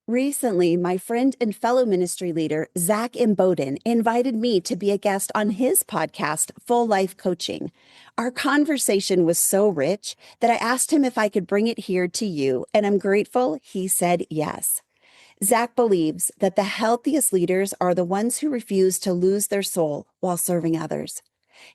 Recently, my friend and fellow ministry leader, Zach Imboden, invited me to be a guest on his podcast, Full Life Coaching. Our conversation was so rich that I asked him if I could bring it here to you, and I'm grateful he said yes. Zach believes that the healthiest leaders are the ones who refuse to lose their soul while serving others.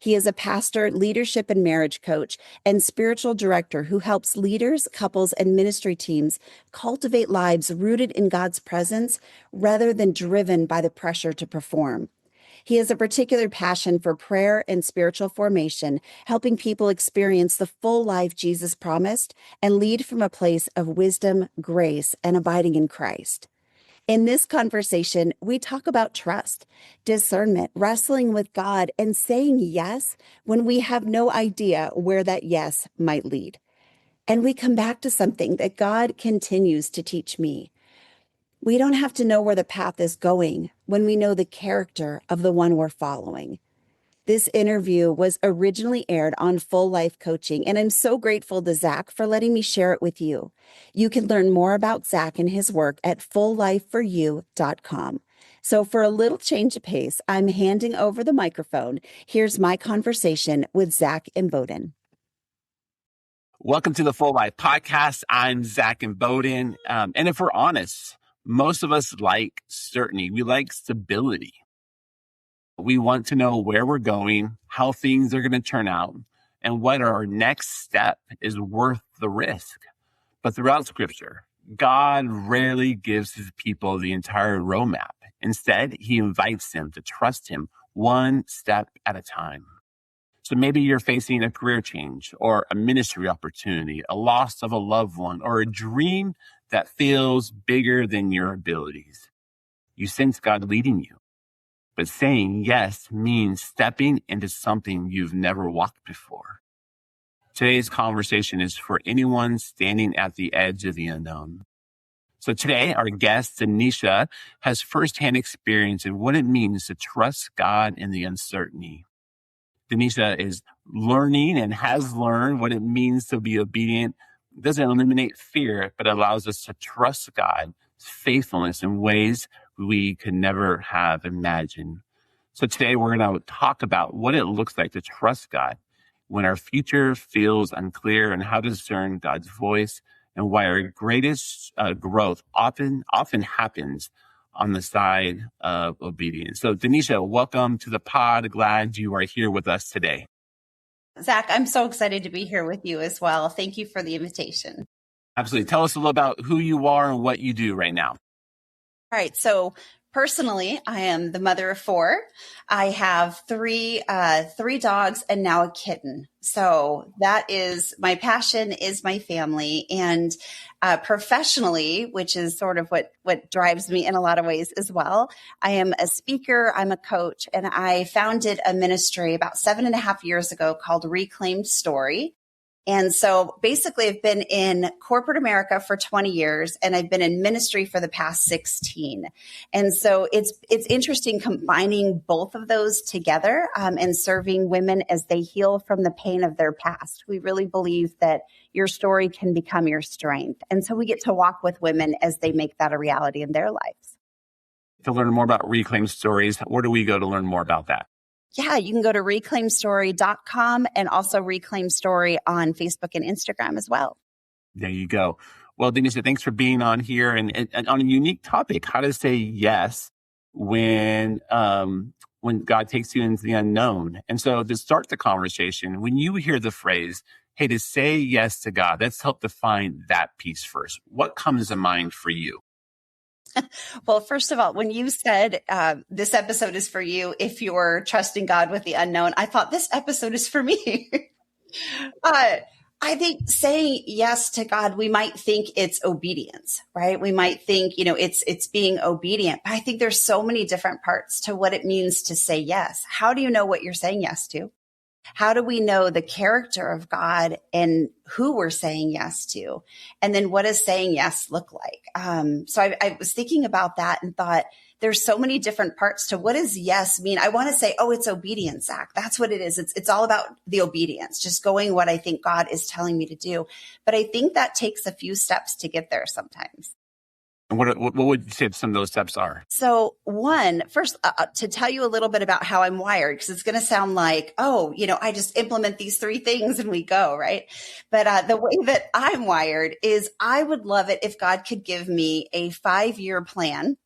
He is a pastor, leadership and marriage coach, and spiritual director who helps leaders, couples, and ministry teams cultivate lives rooted in God's presence rather than driven by the pressure to perform. He has a particular passion for prayer and spiritual formation, helping people experience the full life Jesus promised and lead from a place of wisdom, grace, and abiding in Christ. In this conversation, we talk about trust, discernment, wrestling with God, and saying yes when we have no idea where that yes might lead. And we come back to something that God continues to teach me. We don't have to know where the path is going when we know the character of the one we're following. This interview was originally aired on Full Life Coaching, and I'm so grateful to Zach for letting me share it with you. You can learn more about Zach and his work at fulllifeforyou.com. So for a little change of pace, I'm handing over the microphone. Here's my conversation with Zach Imboden. Welcome to the Full Life Podcast. I'm Zach Imboden. And if we're honest, most of us like certainty. We like stability. We want to know where we're going, how things are going to turn out, and what our next step is worth the risk. But throughout Scripture, God rarely gives his people the entire roadmap. Instead, he invites them to trust him one step at a time. So maybe you're facing a career change or a ministry opportunity, a loss of a loved one, or a dream that feels bigger than your abilities. You sense God leading you. But saying yes means stepping into something you've never walked before. Today's conversation is for anyone standing at the edge of the unknown. So today, our guest, Denisha, has firsthand experience in what it means to trust God in the uncertainty. Denisha is learning and has learned what it means to be obedient. It doesn't eliminate fear, but allows us to trust God's faithfulness in ways we could never have imagined. So today we're going to talk about what it looks like to trust God when our future feels unclear, and how to discern God's voice, and why our greatest growth often happens on the side of obedience. So Denisha, welcome to the pod. Glad you are here with us today. Zach, I'm so excited to be here with you as well. Thank you for the invitation. Absolutely. Tell us a little about who you are and what you do right now. All right. So personally, I am the mother of four. I have three dogs and now a kitten. So that is my passion, is my family. And professionally, which is sort of what drives me in a lot of ways as well, I am a speaker, I'm a coach, and I founded a ministry about 7.5 years ago called Reclaimed Story. And so basically I've been in corporate America for 20 years, and I've been in ministry for the past 16. And so it's interesting combining both of those together and serving women as they heal from the pain of their past. We really believe that your story can become your strength. And so we get to walk with women as they make that a reality in their lives. To learn more about Reclaimed Stories, where do we go to learn more about that? Yeah, you can go to reclaimstory.com and also Reclaim Story on Facebook and Instagram as well. There you go. Well, Denisha, thanks for being on here and on a unique topic, how to say yes when God takes you into the unknown. And so to start the conversation, when you hear the phrase, hey, to say yes to God, let's help define that piece first. What comes to mind for you? Well, first of all, when you said this episode is for you, if you're trusting God with the unknown, I thought this episode is for me. I think saying yes to God, we might think it's obedience, right? We might think, it's being obedient. But I think there's so many different parts to what it means to say yes. How do you know what you're saying yes to? How do we know the character of God and who we're saying yes to? And then what does saying yes look like? So I was thinking about that and thought there's so many different parts to what does yes mean? I want to say, oh, it's obedience, Zach. That's what it is. It's all about the obedience, just going what I think God is telling me to do. But I think that takes a few steps to get there sometimes. And what would you say some of those steps are? So one, first, to tell you a little bit about how I'm wired, because it's going to sound like, oh, I just implement these three things and we go, right? But the way that I'm wired is I would love it if God could give me a 5-year plan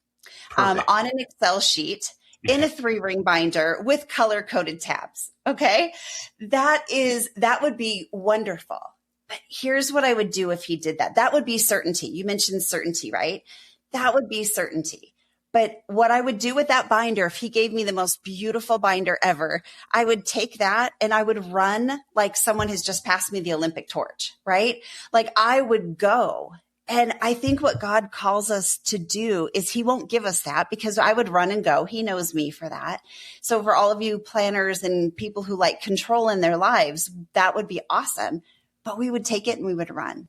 Perfect. on an Excel sheet in a 3-ring binder with color coded tabs. Okay. That would be wonderful. But here's what I would do if he did that. That would be certainty. You mentioned certainty, right? That would be certainty. But what I would do with that binder, if he gave me the most beautiful binder ever, I would take that and I would run like someone has just passed me the Olympic torch, right? Like I would go. And I think what God calls us to do is he won't give us that because I would run and go. He knows me for that. So for all of you planners and people who like control in their lives, that would be awesome. But we would take it and we would run.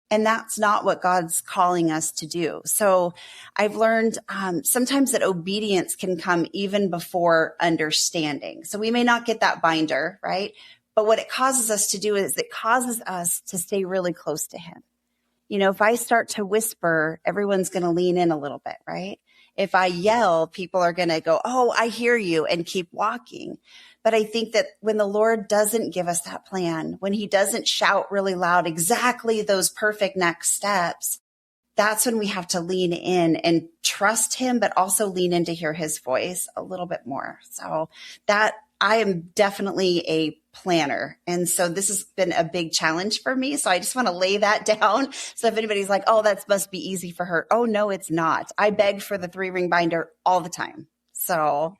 And that's not what God's calling us to do. So I've learned sometimes that obedience can come even before understanding. So we may not get that binder, right? But what it causes us to do is it causes us to stay really close to him. If I start to whisper, everyone's going to lean in a little bit, right? If I yell, people are going to go, oh, I hear you, and keep walking. But I think that when the Lord doesn't give us that plan, when he doesn't shout really loud exactly those perfect next steps, that's when we have to lean in and trust him, but also lean in to hear his voice a little bit more. So that I am definitely a planner. And so this has been a big challenge for me. So I just want to lay that down. So if anybody's like, oh, that must be easy for her. Oh, no, it's not. I beg for the 3-ring binder all the time. So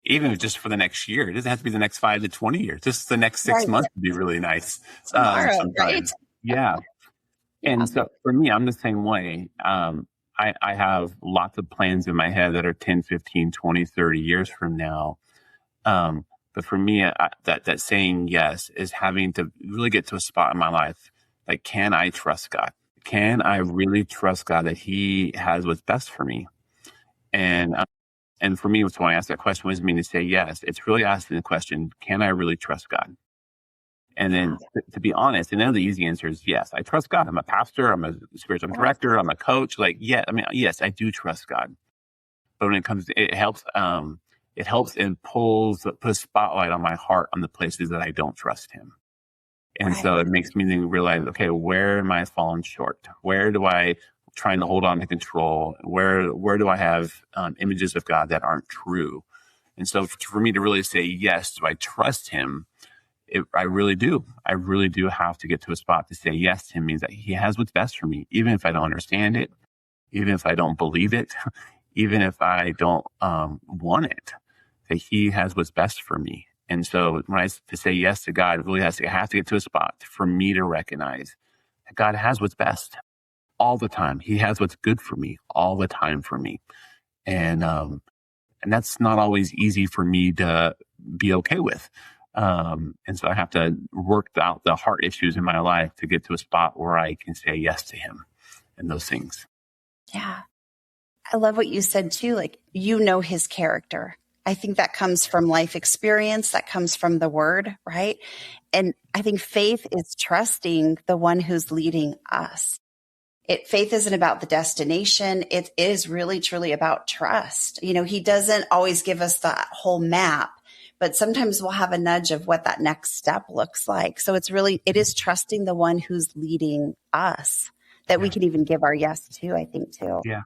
even just for the next year, it doesn't have to be the next 5 to 20 years. Just the next 6 months would be really nice. Tomorrow, Sometimes. right? Yeah. And so for me, I'm the same way. I have lots of plans in my head that are 10, 15, 20, 30 years from now. But for me, that saying yes is having to really get to a spot in my life. Like, can I trust God? Can I really trust God that he has what's best for me? And for me, when I ask that question, what does it mean to say yes? It's really asking the question, can I really trust God? And then to be honest, and then the easy answer is yes, I trust God. I'm a pastor. I'm a spiritual director. I'm a coach. Yes, I do trust God. But when it comes, it helps and put a spotlight on my heart on the places that I don't trust him. And so it makes me then realize, okay, where am I falling short? Where do I trying to hold on to control? Where do I have images of God that aren't true? And so for me to really say, yes, do I trust him? I really do. I really do have to get to a spot to say yes to him means that he has what's best for me, even if I don't understand it, even if I don't believe it, even if I don't want it, that he has what's best for me. And so when to say yes to God, it really I have to get to a spot for me to recognize that God has what's best all the time. He has what's good for me all the time for me. And that's not always easy for me to be okay with. And so I have to work out the heart issues in my life to get to a spot where I can say yes to him and those things. Yeah. I love what you said too. Like, his character. I think that comes from life experience. That comes from the word, right? And I think faith is trusting the one who's leading us. Faith isn't about the destination. It is really, truly about trust. He doesn't always give us that whole map, but sometimes we'll have a nudge of what that next step looks like. So it is trusting the one who's leading us that we can even give our yes to, I think, too. Yeah.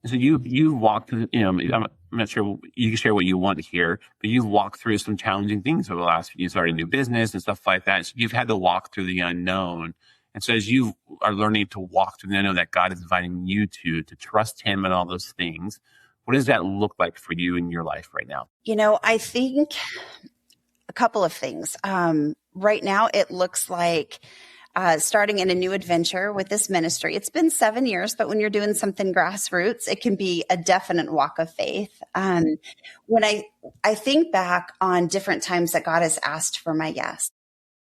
So you walked, I'm not sure you can share what you want to hear, but you've walked through some challenging things over the last, you started a new business and stuff like that. So you've had to walk through the unknown. And so as you are learning to walk through the unknown that God is inviting you to trust him and all those things, what does that look like for you in your life right now? I think a couple of things. Right now, it looks like starting in a new adventure with this ministry. It's been 7 years, but when you're doing something grassroots, it can be a definite walk of faith. When I think back on different times that God has asked for my yes,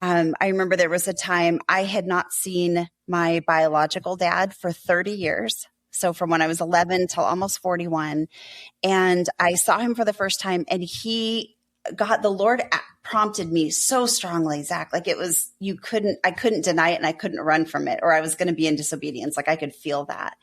I remember there was a time I had not seen my biological dad for 30 years. So from when I was 11 till almost 41. And I saw him for the first time, and the Lord prompted me so strongly, Zach. Like I couldn't deny it and I couldn't run from it, or I was going to be in disobedience. Like I could feel that.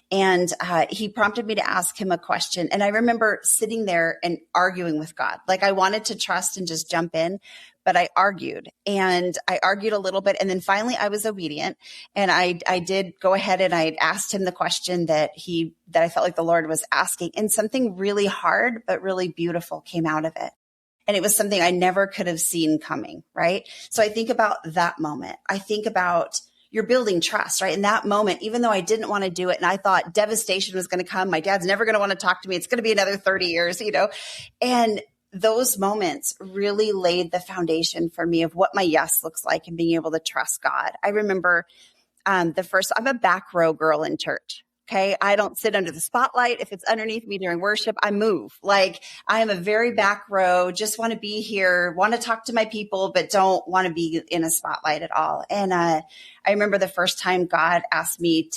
And he prompted me to ask him a question. And I remember sitting there and arguing with God. Like I wanted to trust and just jump in, but I argued a little bit. And then finally I was obedient. And I did go ahead and I asked him the question that I felt like the Lord was asking. And something really hard, but really beautiful came out of it. And it was something I never could have seen coming. Right. So I think about that moment. I think about you're building trust, right? In that moment, even though I didn't want to do it and I thought devastation was going to come, my dad's never going to want to talk to me. It's going to be another 30 years, and those moments really laid the foundation for me of what my yes looks like and being able to trust God. I remember I'm a back row girl in church. Okay. I don't sit under the spotlight. If it's underneath me during worship, I move. Like I am a very back row, just want to be here, want to talk to my people, but don't want to be in a spotlight at all. And I remember the first time God asked me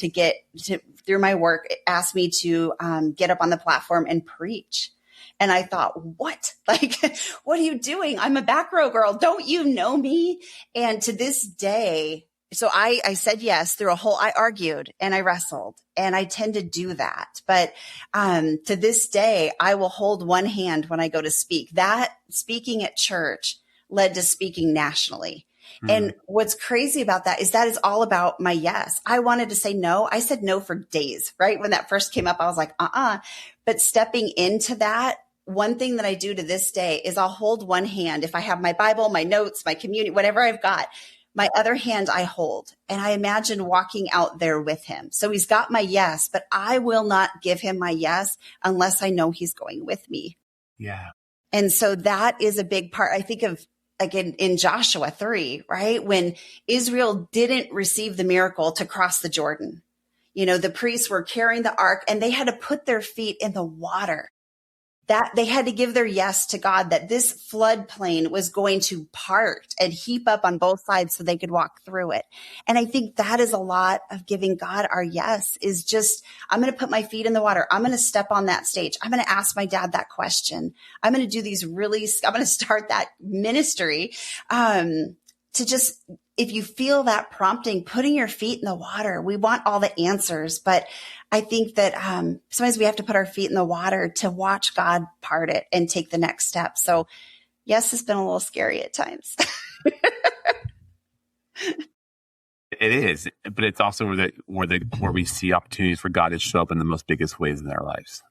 through my work, asked me to get up on the platform and preach. And I thought, what? Like, what are you doing? I'm a back row girl. Don't you know me? And to this day, so I said yes I argued and I wrestled and I tend to do that. But to this day, I will hold one hand when I go to speak. That speaking at church led to speaking nationally. And what's crazy about that is all about my yes. I wanted to say no. I said no for days, right? When that first came up, I was like, But stepping into that, one thing that I do to this day is I'll hold one hand. If I have my Bible, my notes, my community, whatever I've got, my other hand I hold, and I imagine walking out there with him. So he's got my yes, but I will not give him my yes unless I know he's going with me. Yeah. And so that is a big part. I think of like in Joshua 3, right? When Israel didn't receive the miracle to cross the Jordan, the priests were carrying the ark and they had to put their feet in the water. That they had to give their yes to God, that this floodplain was going to part and heap up on both sides so they could walk through it. And I think that is a lot of giving God our yes is just, I'm going to put my feet in the water. I'm going to step on that stage. I'm going to ask my dad that question. I'm going to do I'm going to start that ministry. To just, if you feel that prompting, putting your feet in the water, we want all the answers, but I think that sometimes we have to put our feet in the water to watch God part it and take the next step. So yes, it's been a little scary at times. It is, but it's also where we see opportunities for God to show up in the most biggest ways in our lives.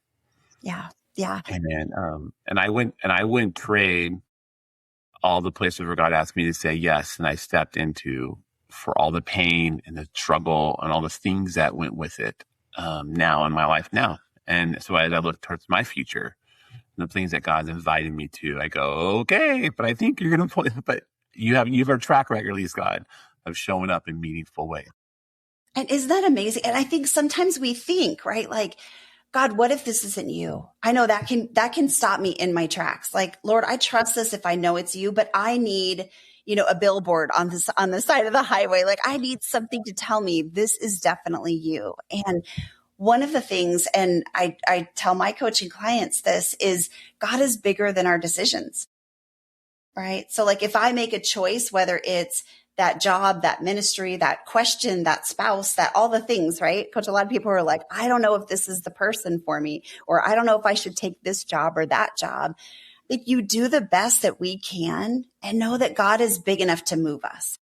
Yeah. And I wouldn't trade all the places where God asked me to say yes, and I stepped into for all the pain and the struggle and all the things that went with it now in my life now. And so as I look towards my future, the things that God's invited me to, I go, okay, but I think you're going to play, but you have a track record, at least, God, of showing up in meaningful ways. And isn't that amazing? And I think sometimes we think, right? Like, God, what if this isn't you? I know that can stop me in my tracks. Like, Lord, I trust this if I know it's you, but I need, a billboard on the side of the highway. Like I need something to tell me this is definitely you. And one of the things, and I tell my coaching clients this, is God is bigger than our decisions, right? So like if I make a choice, whether it's that job, that ministry, that question, that spouse, that all the things, right? Coach, a lot of people are like, I don't know if this is the person for me, or I don't know if I should take this job or that job. Like you do the best that we can and know that God is big enough to move us.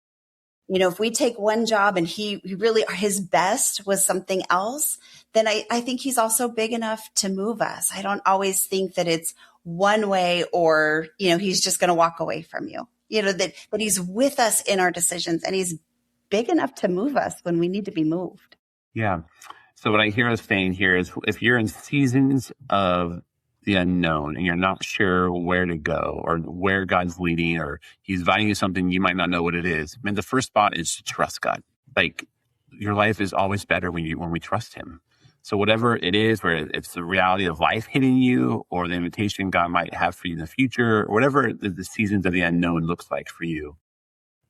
If we take one job and he really, his best was something else, then I think he's also big enough to move us. I don't always think that it's one way or, he's just going to walk away from you. That he's with us in our decisions and he's big enough to move us when we need to be moved. Yeah. So what I hear us saying here is if you're in seasons of the unknown and you're not sure where to go or where God's leading or he's inviting you something you might not know what it is, man, the first spot is to trust God. Like your life is always better when we trust him. So whatever it is, where it's the reality of life hitting you or the invitation God might have for you in the future, or whatever the seasons of the unknown looks like for you,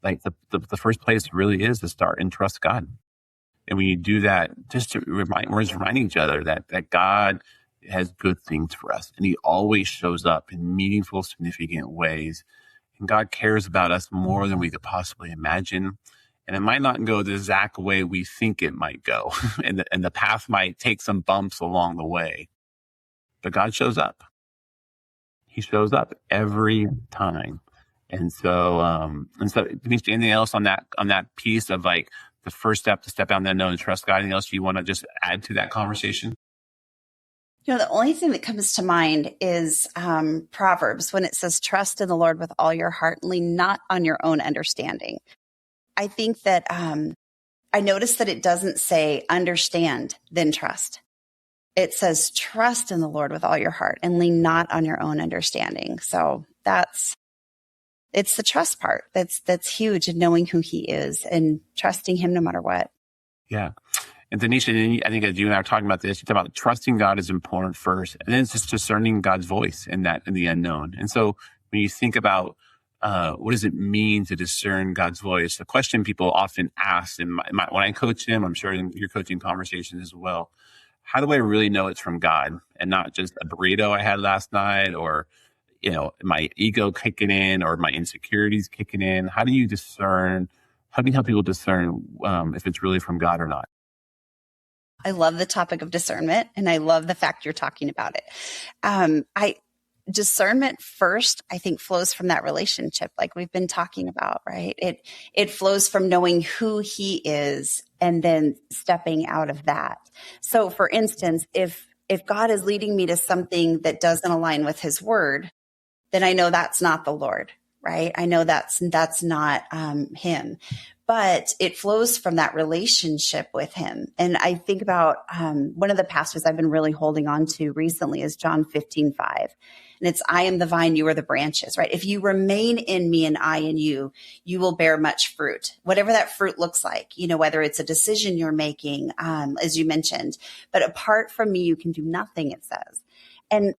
like the first place really is to start and trust God. And when you do that, just to we're just reminding each other that God has good things for us. And he always shows up in meaningful, significant ways. And God cares about us more than we could possibly imagine. And it might not go the exact way we think it might go. And the path might take some bumps along the way. But God shows up. He shows up every time. And so, Denisha, anything else on that piece of like the first step to step out in the unknown and trust God? Anything else you want to just add to that conversation? The only thing that comes to mind is Proverbs when it says, trust in the Lord with all your heart, and lean not on your own understanding. I think that I noticed that it doesn't say understand, then trust. It says trust in the Lord with all your heart and lean not on your own understanding. So it's the trust part. That's huge, and knowing who he is and trusting him no matter what. Yeah. And Denisha, I think as you and I are talking about this, you talk about trusting God is important first, and then it's just discerning God's voice in the unknown. And so when you think about what does it mean to discern God's voice, the question people often ask, and when I coach them, I'm sure in your coaching conversations as well, how do I really know it's from God and not just a burrito I had last night, or my ego kicking in, or my insecurities kicking in? How do you discern? How do you help people discern if it's really from God or not? I love the topic of discernment, and I love the fact you're talking about it. Discernment first, I think, flows from that relationship, like we've been talking about, right? It flows from knowing who he is and then stepping out of that. So, for instance, if God is leading me to something that doesn't align with his word, then I know that's not the Lord, right? I know that's not him. But it flows from that relationship with him. And I think about one of the passages I've been really holding on to recently is John 15:5. And it's, I am the vine, you are the branches, right? If you remain in me and I in you, you will bear much fruit, whatever that fruit looks like, whether it's a decision you're making, as you mentioned. But apart from me, you can do nothing, it says. And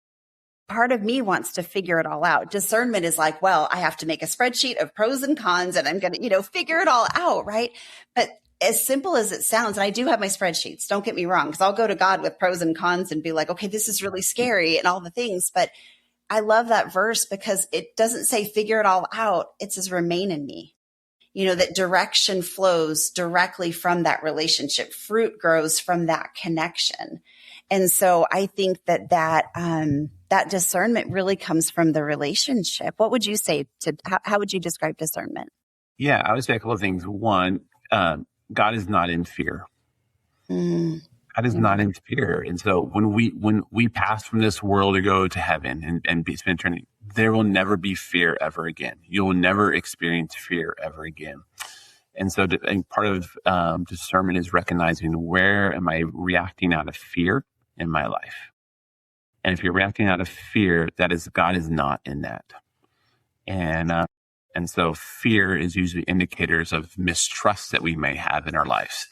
part of me wants to figure it all out. Discernment is like, well, I have to make a spreadsheet of pros and cons, and I'm going to, figure it all out, right? But as simple as it sounds, and I do have my spreadsheets, don't get me wrong, because I'll go to God with pros and cons and be like, okay, this is really scary and all the things. But I love that verse because it doesn't say figure it all out. It says remain in me. That direction flows directly from that relationship. Fruit grows from that connection. And so I think that discernment really comes from the relationship. What would you say how would you describe discernment? Yeah, I would say a couple of things. One, God is not in fear. God is not in fear. And so when we pass from this world to go to heaven and spend eternity, there will never be fear ever again. You'll never experience fear ever again. And so part of discernment is recognizing, where am I reacting out of fear in my life? And if you're reacting out of fear, God is not in that. And so fear is usually indicators of mistrust that we may have in our lives.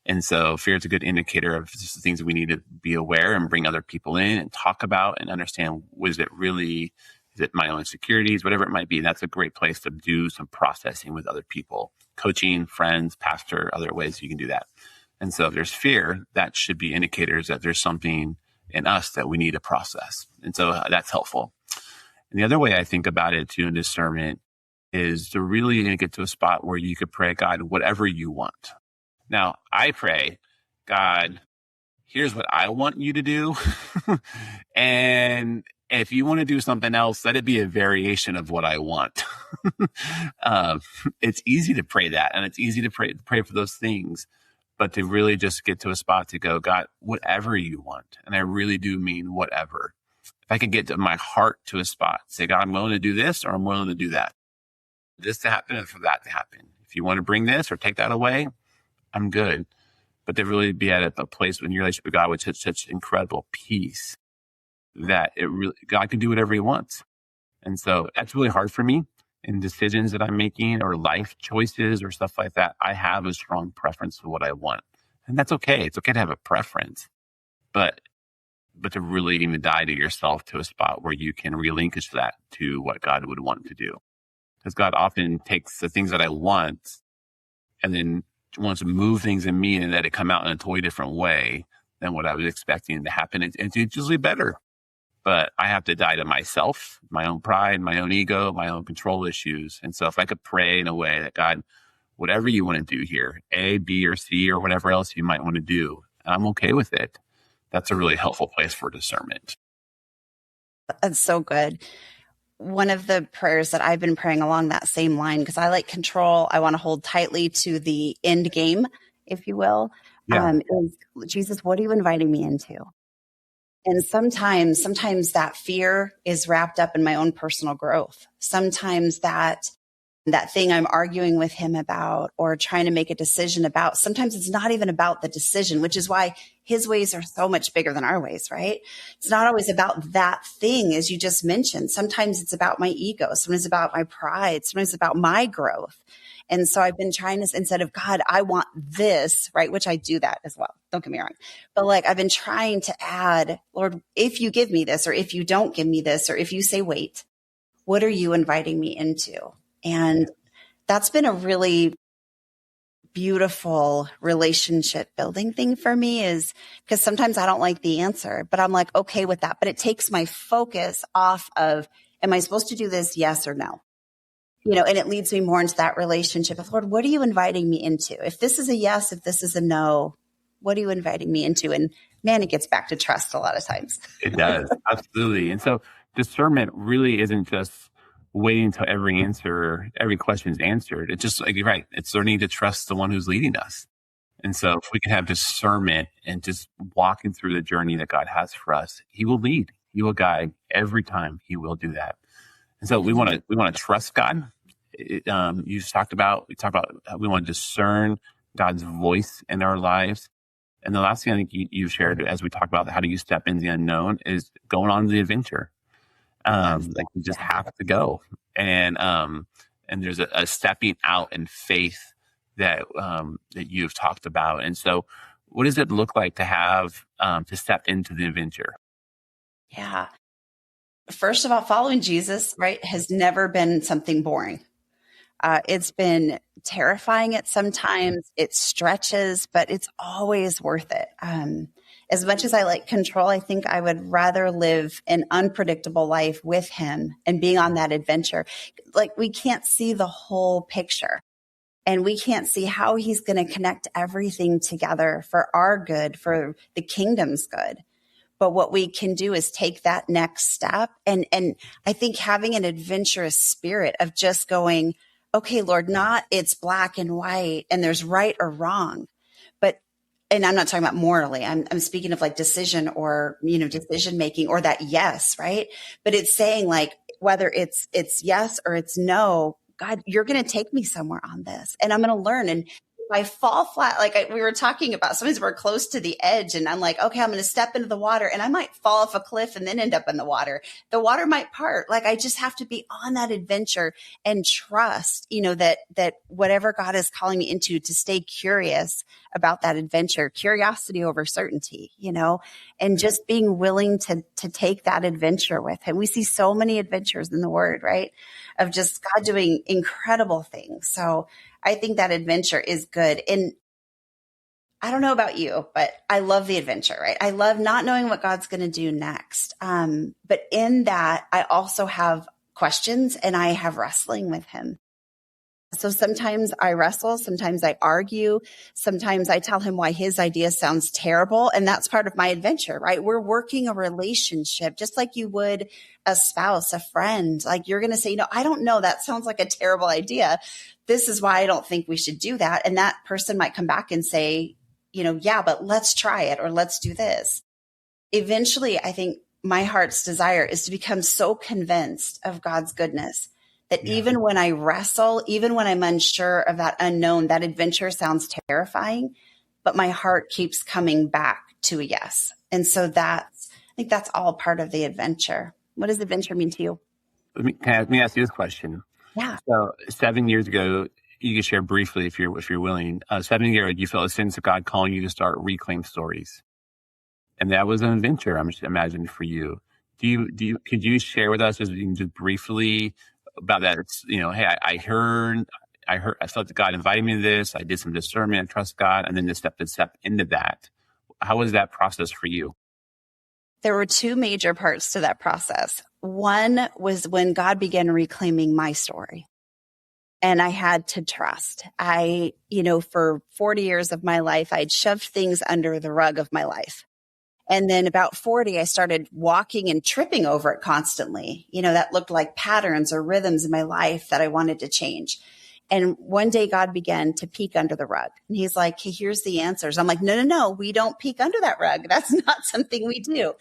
And so fear is a good indicator of just the things that we need to be aware and bring other people in and talk about and understand, is it my own insecurities, whatever it might be. That's a great place to do some processing with other people, coaching, friends, pastor, other ways you can do that. And so if there's fear, that should be indicators that there's something in us that we need to process. And so that's helpful. And the other way I think about it too in discernment is to really get to a spot where you could pray, God, whatever you want. Now, I pray, God, here's what I want you to do. And if you want to do something else, let it be a variation of what I want. It's easy to pray that, and it's easy to pray for those things, but to really just get to a spot to go, God, whatever you want. And I really do mean whatever. If I could get to my heart to a spot, say, God, I'm willing to do this, or I'm willing to do that. This to happen and for that to happen. If you want to bring this or take that away, I'm good. But to really be at a place in your relationship with God with such incredible peace that God can do whatever he wants. And so that's really hard for me in decisions that I'm making or life choices or stuff like that. I have a strong preference for what I want. And that's okay. It's okay to have a preference, but to really even die to yourself to a spot where you can relinquish that to what God would want to do. Because God often takes the things that I want and then wants to move things in me and let it come out in a totally different way than what I was expecting to happen. And it's usually better. but I have to die to myself, my own pride, my own ego, my own control issues. And so if I could pray in a way that God, whatever you want to do here, A, B, or C, or whatever else you might want to do, I'm okay with it. That's a really helpful place for discernment. That's so good. One of the prayers that I've been praying along that same line, because I like control, I want to hold tightly to the end game, if you will, is Jesus, what are you inviting me into? And sometimes that fear is wrapped up in my own personal growth. Sometimes that thing I'm arguing with him about or trying to make a decision about, sometimes it's not even about the decision, which is why his ways are so much bigger than our ways, right? It's not always about that thing, as you just mentioned. Sometimes it's about my ego. Sometimes it's about my pride. Sometimes it's about my growth. And so I've been trying to, instead of God, I want this, right? Which I do that as well. Don't get me wrong. But like, I've been trying to add, Lord, if you give me this, or if you don't give me this, or if you say, wait, what are you inviting me into? And that's been a really beautiful relationship building thing for me, is because sometimes I don't like the answer, but I'm like, okay with that. But it takes my focus off of, am I supposed to do this? Yes or no? And it leads me more into that relationship of, Lord, what are you inviting me into? If this is a yes, if this is a no, what are you inviting me into? And man, it gets back to trust a lot of times. It does. Absolutely. And so discernment really isn't just waiting until every question is answered. It's just like, you're right. It's learning to trust the one who's leading us. And so if we can have discernment and just walking through the journey that God has for us, he will lead, he will guide every time. He will do that. And so we want to trust God. We talked about how we want to discern God's voice in our lives. And the last thing I think you shared, as we talk about how do you step in the unknown, is going on the adventure. Like you just have to go, and there's a stepping out in faith that you've talked about. And so, what does it look like to have to step into the adventure? Yeah. First of all, following Jesus, right, has never been something boring. It's been terrifying at some times. It stretches, but it's always worth it. As much as I like control, I think I would rather live an unpredictable life with him and being on that adventure. Like, we can't see the whole picture, and we can't see how he's going to connect everything together for our good, for the kingdom's good. But what we can do is take that next step. And I think having an adventurous spirit of just going, okay, Lord, not it's black and white and there's right or wrong, but, and I'm not talking about morally. I'm speaking of like decision or, decision making, or that yes, right? But it's saying like, whether it's yes or it's no, God, you're going to take me somewhere on this, and I'm going to learn. And if I fall flat, like we were talking about, sometimes we're close to the edge and I'm like, okay, I'm going to step into the water, and I might fall off a cliff and then end up in the water. The water might part. Like, I just have to be on that adventure and trust, that whatever God is calling me into, to stay curious about that adventure, curiosity over certainty, and just being willing to take that adventure with him. We see so many adventures in the word, right? Of just God doing incredible things. So I think that adventure is good. And I don't know about you, but I love the adventure, right? I love not knowing what God's going to do next. But in that, I also have questions and I have wrestling with him. So sometimes I wrestle, sometimes I argue, sometimes I tell him why his idea sounds terrible. And that's part of my adventure, right? We're working a relationship just like you would a spouse, a friend. Like, you're going to say, I don't know. That sounds like a terrible idea. This is why I don't think we should do that. And that person might come back and say, yeah, but let's try it, or let's do this. Eventually, I think my heart's desire is to become so convinced of God's goodness that even when I wrestle, even when I'm unsure of that unknown, that adventure sounds terrifying, but my heart keeps coming back to a yes. And so I think that's all part of the adventure. What does adventure mean to you? Let me ask you this question. Yeah. So 7 years ago, you can share briefly if you're willing. 7 years ago, you felt a sense of God calling you to start Reclaim Stories, and that was an adventure, I'm just imagining, for you. Could you share with us just briefly about that? It's, hey, I felt that God invited me to this. I did some discernment, I trust God, and then to step into that. How was that process for you? There were two major parts to that process. One was when God began reclaiming my story. And I had to trust. For 40 years of my life, I'd shoved things under the rug of my life. And then about 40, I started walking and tripping over it constantly. That looked like patterns or rhythms in my life that I wanted to change. And one day God began to peek under the rug and he's like, hey, here's the answers. I'm like, no, we don't peek under that rug. That's not something we do.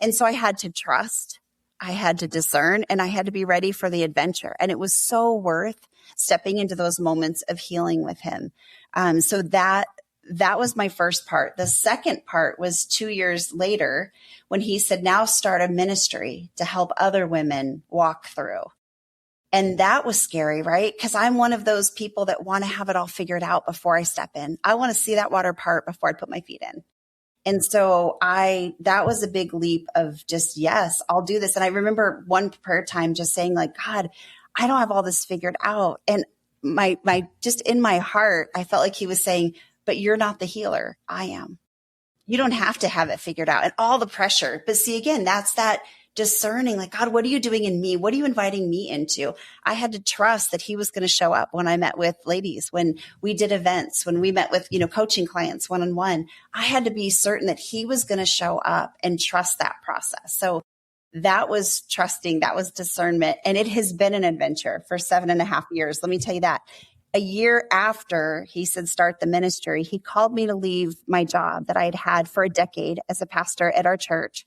And so I had to trust, I had to discern, and I had to be ready for the adventure. And it was so worth stepping into those moments of healing with him. So that was my first part. The second part was 2 years later when he said, now start a ministry to help other women walk through. And that was scary, right? Because I'm one of those people that want to have it all figured out before I step in. I want to see that water part before I put my feet in. And so that was a big leap of just, yes, I'll do this. And I remember one prayer time just saying like, God, I don't have all this figured out. And my just in my heart, I felt like he was saying, but you're not the healer. I am. You don't have to have it figured out and all the pressure. But see, again, that's that discerning, like, God, what are you doing in me? What are you inviting me into? I had to trust that he was going to show up when I met with ladies, when we did events, when we met with, coaching clients one-on-one. I had to be certain that he was going to show up and trust that process. So that was trusting, that was discernment. And it has been an adventure for 7.5 years. Let me tell you that. A year after he said, start the ministry, he called me to leave my job that I had had for a decade as a pastor at our church.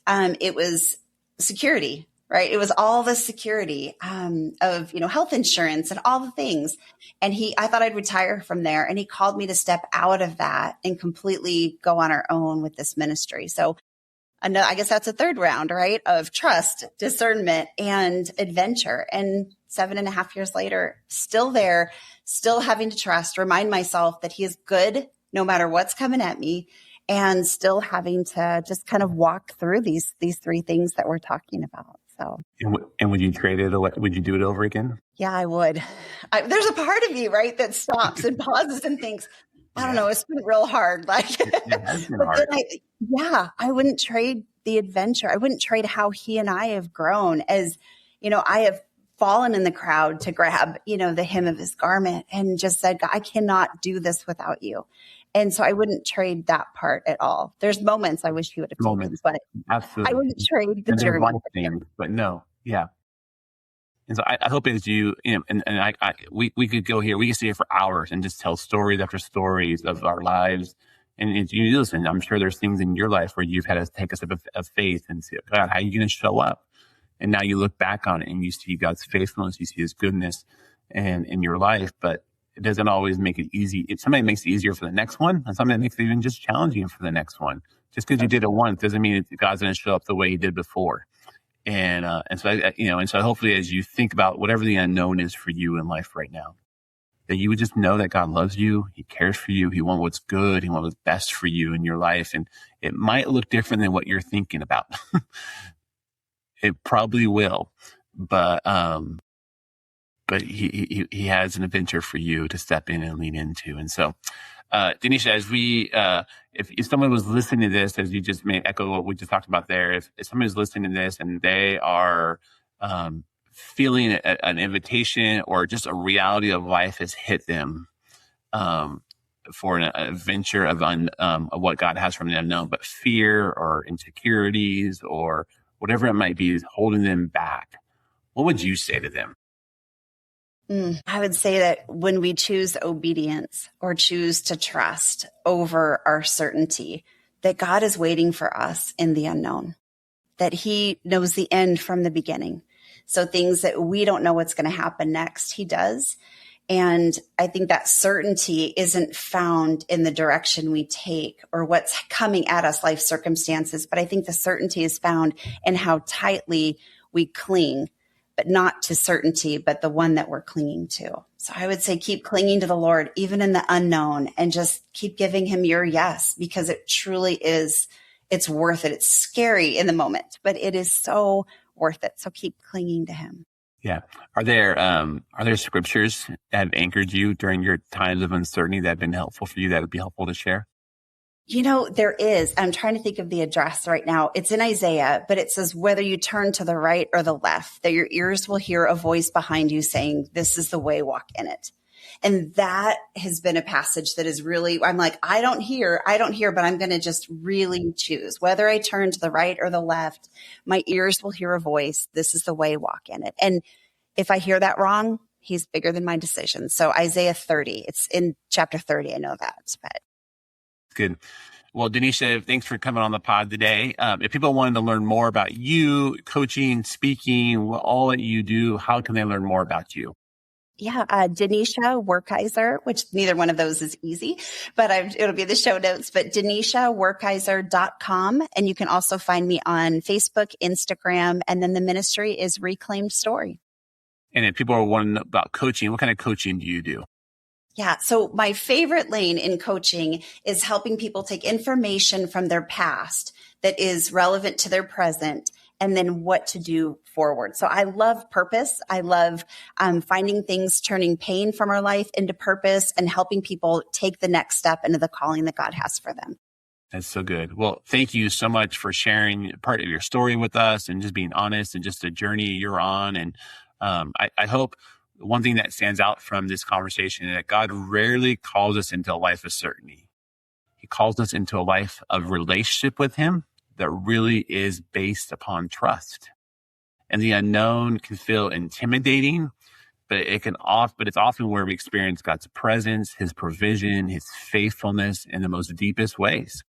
It was security, right? It was all the security of, health insurance and all the things. And I thought I'd retire from there. And he called me to step out of that and completely go on our own with this ministry. So I guess that's a third round, right? Of trust, discernment, and adventure. And 7.5 years later, still there, still having to trust, remind myself that he is good no matter what's coming at me, and still having to just kind of walk through these three things that we're talking about. So, and would you trade it? Would you do it over again? Yeah, I would. There's a part of me, right, that stops and pauses and thinks, I don't know, it's been real hard. Like, it has been hard. I wouldn't trade the adventure. I wouldn't trade how he and I have grown. As, I have fallen in the crowd to grab, the hem of his garment and just said, God, I cannot do this without you. And so I wouldn't trade that part at all. There's moments I wish he would have taken, but absolutely. I wouldn't trade the journey. But no, yeah. And so I hope as you, we could go here, we could stay here for hours and just tell stories after stories of our lives. And as you listen, I'm sure there's things in your life where you've had to take a step of faith and say, God, how are you going to show up? And now you look back on it and you see God's faithfulness, you see his goodness and in your life, but it doesn't always make it easy. Somebody makes it easier for the next one, and somebody makes it even just challenging for the next one. Just because you did it once doesn't mean God's going to show up the way he did before. And so hopefully as you think about whatever the unknown is for you in life right now, that you would just know that God loves you. He cares for you. He wants what's good. He wants what's best for you in your life. And it might look different than what you're thinking about. It probably will, but he has an adventure for you to step in and lean into. And so, Denisha, as we, if someone was listening to this, as you just may echo what we just talked about there, if someone is listening to this and they are feeling an invitation or just a reality of life has hit them for an adventure of what God has from the unknown, but fear or insecurities or whatever it might be is holding them back, what would you say to them? I would say that when we choose obedience or choose to trust over our certainty, that God is waiting for us in the unknown, that he knows the end from the beginning. So things that we don't know what's going to happen next, he does. And I think that certainty isn't found in the direction we take or what's coming at us, life circumstances. But I think the certainty is found in how tightly we cling, but not to certainty, but the one that we're clinging to. So I would say keep clinging to the Lord, even in the unknown, and just keep giving him your yes, because it truly is, it's worth it. It's scary in the moment, but it is so worth it. So keep clinging to him. Yeah. Are there scriptures that have anchored you during your times of uncertainty that have been helpful for you that would be helpful to share? There is. I'm trying to think of the address right now. It's in Isaiah, but it says, whether you turn to the right or the left, that your ears will hear a voice behind you saying, this is the way, walk in it. And that has been a passage that is really, I'm like, I don't hear, but I'm going to just really choose whether I turn to the right or the left. My ears will hear a voice. This is the way, walk in it. And if I hear that wrong, he's bigger than my decision. So Isaiah 30, it's in chapter 30. I know that, but. Good. Well, Denisha, thanks for coming on the pod today. If people wanted to learn more about you, coaching, speaking, all that you do, how can they learn more about you? Yeah, Denisha Werkheiser, which neither one of those is easy, but it'll be the show notes, but DenishaWerkheiser.com. And you can also find me on Facebook, Instagram, and then the ministry is Reclaimed Story. And if people are wondering about coaching, what kind of coaching do you do? Yeah. So my favorite lane in coaching is helping people take information from their past that is relevant to their present and then what to do forward. So I love purpose. I love finding things, turning pain from our life into purpose and helping people take the next step into the calling that God has for them. That's so good. Well, thank you so much for sharing part of your story with us and just being honest and just the journey you're on. And I hope one thing that stands out from this conversation is that God rarely calls us into a life of certainty. He calls us into a life of relationship with him that really is based upon trust. And the unknown can feel intimidating, but it's often where we experience God's presence, his provision, his faithfulness in the most deepest ways.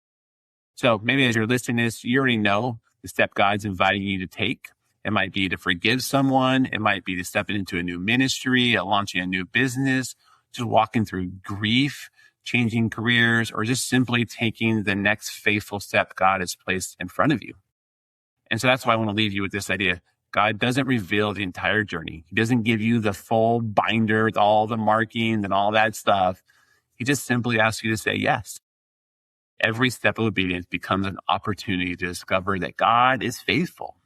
So maybe as you're listening to this, you already know the step God's inviting you to take. It might be to forgive someone. It might be to step into a new ministry, launching a new business, just walking through grief, changing careers, or just simply taking the next faithful step God has placed in front of you. And so that's why I want to leave you with this idea. God doesn't reveal the entire journey. He doesn't give you the full binder with all the markings and all that stuff. He just simply asks you to say yes. Every step of obedience becomes an opportunity to discover that God is faithful.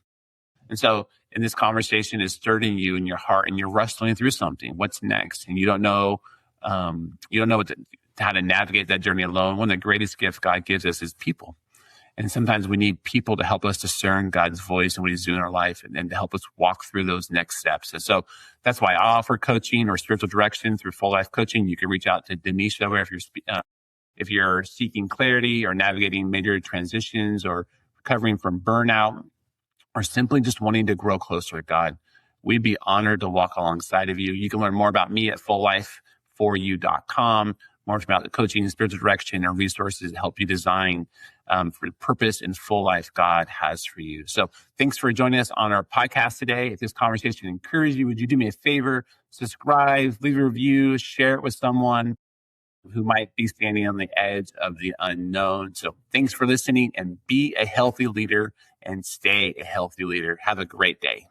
And so in this conversation is stirring you in your heart and you're wrestling through something. What's next? And you don't know how to navigate that journey alone. One of the greatest gifts God gives us is people. And sometimes we need people to help us discern God's voice and what he's doing in our life and to help us walk through those next steps. And so that's why I offer coaching or spiritual direction through Full Life Coaching. You can reach out to Denisha where if you're seeking clarity or navigating major transitions or recovering from burnout, or simply just wanting to grow closer to God, we'd be honored to walk alongside of you. You can learn more about me at fulllifeforyou.com, more about the coaching, spiritual direction, and resources to help you design for the purpose and full life God has for you. So thanks for joining us on our podcast today. If this conversation encouraged you, would you do me a favor? Subscribe, leave a review, share it with someone who might be standing on the edge of the unknown. So thanks for listening and be a healthy leader and stay a healthy leader. Have a great day.